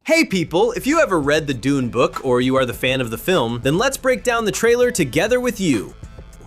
Hey people, if you ever read the Dune book or you are the fan of the film, then let's break down the trailer together with you.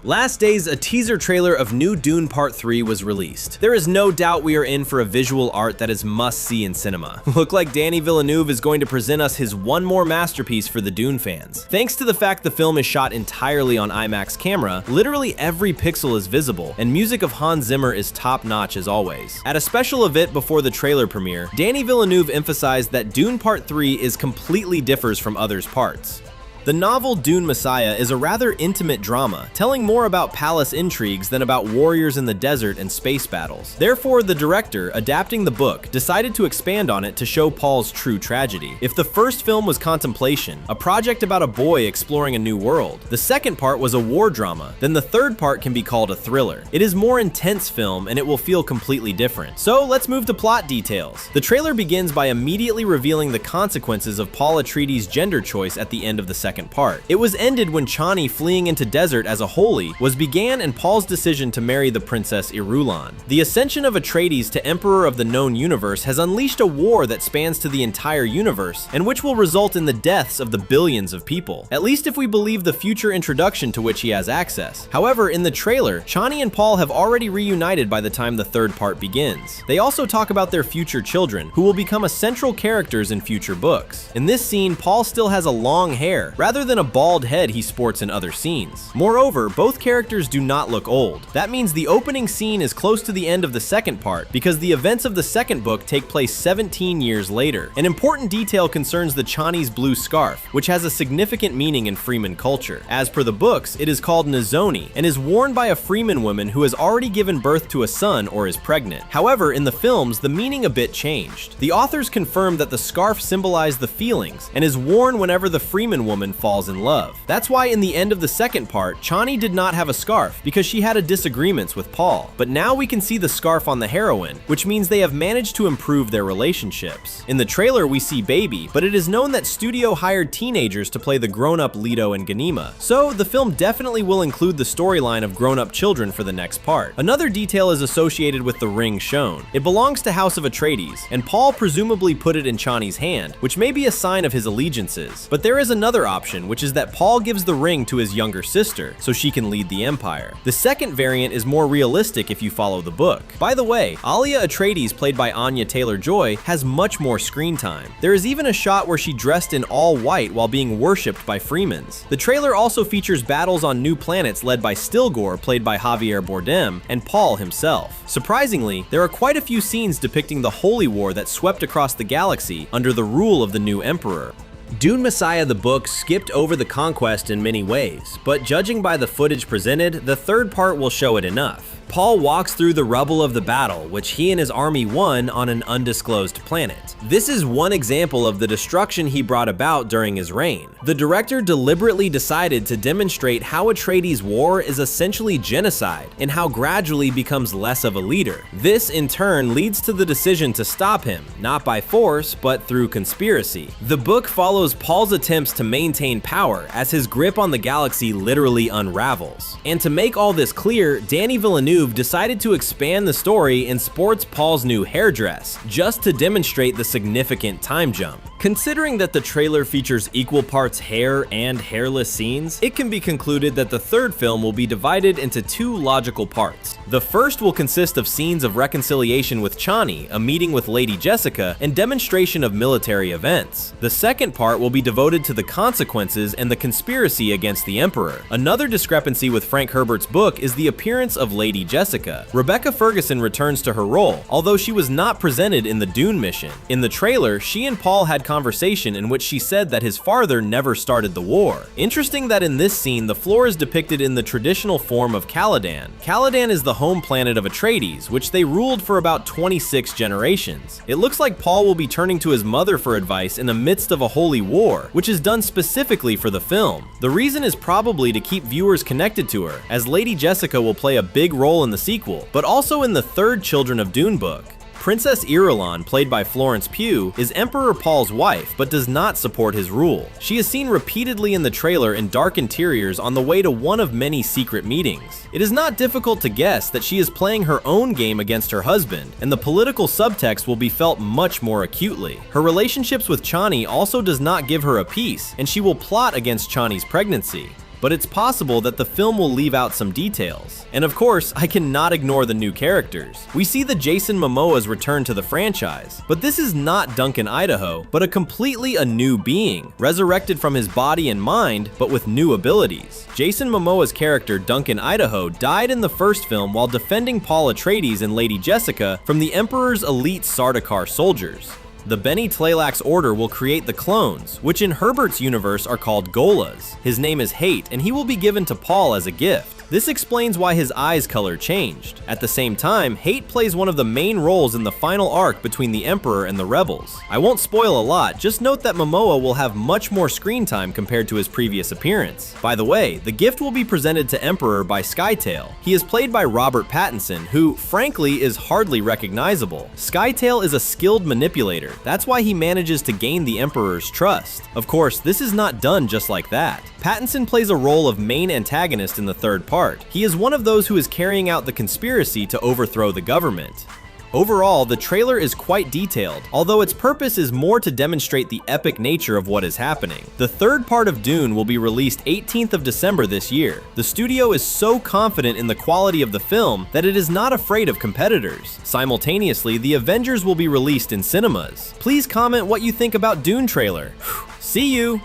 Last days, a teaser trailer of New Dune Part 3 was released. There is no doubt we are in for a visual art that is must-see in cinema. Look like Denis Villeneuve is going to present us his one more masterpiece for the Dune fans. Thanks to the fact the film is shot entirely on IMAX camera, literally every pixel is visible, and music of Hans Zimmer is top-notch as always. At a special event before the trailer premiere, Denis Villeneuve emphasized that Dune Part 3 is completely differs from others' parts. The novel Dune Messiah is a rather intimate drama, telling more about palace intrigues than about warriors in the desert and space battles. Therefore, the director, adapting the book, decided to expand on it to show Paul's true tragedy. If the first film was contemplation, a project about a boy exploring a new world, the second part was a war drama, then the third part can be called a thriller. It is more intense film and it will feel completely different. So let's move to plot details. The trailer begins by immediately revealing the consequences of Paul Atreides' gender choice at the end of the second part. It was ended when Chani fleeing into desert as a holy was began and Paul's decision to marry the princess Irulan. The ascension of Atreides to emperor of the known universe has unleashed a war that spans to the entire universe and which will result in the deaths of the billions of people, at least if we believe the future introduction to which he has access. However, in the trailer, Chani and Paul have already reunited by the time the third part begins. They also talk about their future children, who will become a central characters in future books. In this scene, Paul still has a long hair, rather than a bald head he sports in other scenes. Moreover, both characters do not look old. That means the opening scene is close to the end of the second part, because the events of the second book take place 17 years later. An important detail concerns the Chani's blue scarf, which has a significant meaning in Freeman culture. As per the books, it is called Nizoni, and is worn by a Freeman woman who has already given birth to a son or is pregnant. However, in the films, the meaning a bit changed. The authors confirmed that the scarf symbolized the feelings, and is worn whenever the Freeman woman falls in love. That's why in the end of the second part, Chani did not have a scarf because she had a disagreements with Paul. But now we can see the scarf on the heroine, which means they have managed to improve their relationships. In the trailer, we see Baby, but it is known that studio hired teenagers to play the grown-up Leto and Ganima. So the film definitely will include the storyline of grown-up children for the next part. Another detail is associated with the ring shown. It belongs to House of Atreides, and Paul presumably put it in Chani's hand, which may be a sign of his allegiances. But there is another option, which is that Paul gives the ring to his younger sister so she can lead the Empire. The second variant is more realistic if you follow the book. By the way, Alia Atreides, played by Anya Taylor-Joy, has much more screen time. There is even a shot where she dressed in all white while being worshipped by Freemans. The trailer also features battles on new planets led by Stilgore, played by Javier Bardem, and Paul himself. Surprisingly, there are quite a few scenes depicting the Holy War that swept across the galaxy under the rule of the new Emperor. Dune Messiah the book skipped over the conquest in many ways, but judging by the footage presented, the third part will show it enough. Paul walks through the rubble of the battle, which he and his army won on an undisclosed planet. This is one example of the destruction he brought about during his reign. The director deliberately decided to demonstrate how Atreides' war is essentially genocide, and how gradually becomes less of a leader. This, in turn, leads to the decision to stop him, not by force, but through conspiracy. The book follows Paul's attempts to maintain power as his grip on the galaxy literally unravels. And to make all this clear, Denis Villeneuve decided to expand the story and sports Paul's new hairdress, just to demonstrate the significant time jump. Considering that the trailer features equal parts hair and hairless scenes, it can be concluded that the third film will be divided into two logical parts. The first will consist of scenes of reconciliation with Chani, a meeting with Lady Jessica, and demonstration of military events. The second part will be devoted to the consequences and the conspiracy against the Emperor. Another discrepancy with Frank Herbert's book is the appearance of Lady Jessica. Rebecca Ferguson returns to her role, although she was not presented in the Dune mission. In the trailer, she and Paul had conversation in which she said that his father never started the war. Interesting that in this scene, the floor is depicted in the traditional form of Caladan. Caladan is the home planet of Atreides, which they ruled for about 26 generations. It looks like Paul will be turning to his mother for advice in the midst of a holy war, which is done specifically for the film. The reason is probably to keep viewers connected to her, as Lady Jessica will play a big role in the sequel, but also in the third Children of Dune book. Princess Irulan, played by Florence Pugh, is Emperor Paul's wife, but does not support his rule. She is seen repeatedly in the trailer in dark interiors on the way to one of many secret meetings. It is not difficult to guess that she is playing her own game against her husband, and the political subtext will be felt much more acutely. Her relationships with Chani also does not give her a peace, and she will plot against Chani's pregnancy. But it's possible that the film will leave out some details. And of course, I cannot ignore the new characters. We see the Jason Momoa's return to the franchise, but this is not Duncan Idaho, but a completely new being, resurrected from his body and mind, but with new abilities. Jason Momoa's character Duncan Idaho died in the first film while defending Paul Atreides and Lady Jessica from the Emperor's elite Sardaukar soldiers. The Bene Tleilax's order will create the clones, which in Herbert's universe are called Golas. His name is Hate, and he will be given to Paul as a gift. This explains why his eyes color changed. At the same time, Hate plays one of the main roles in the final arc between the Emperor and the rebels. I won't spoil a lot, just note that Momoa will have much more screen time compared to his previous appearance. By the way, the gift will be presented to Emperor by Skytail. He is played by Robert Pattinson, who, frankly, is hardly recognizable. Skytail is a skilled manipulator. That's why he manages to gain the Emperor's trust. Of course, this is not done just like that. Pattinson plays a role of main antagonist in the third part. He is one of those who is carrying out the conspiracy to overthrow the government. Overall, the trailer is quite detailed, although its purpose is more to demonstrate the epic nature of what is happening. The third part of Dune will be released 18th of December this year. The studio is so confident in the quality of the film that it is not afraid of competitors. Simultaneously, the Avengers will be released in cinemas. Please comment what you think about Dune trailer. See you!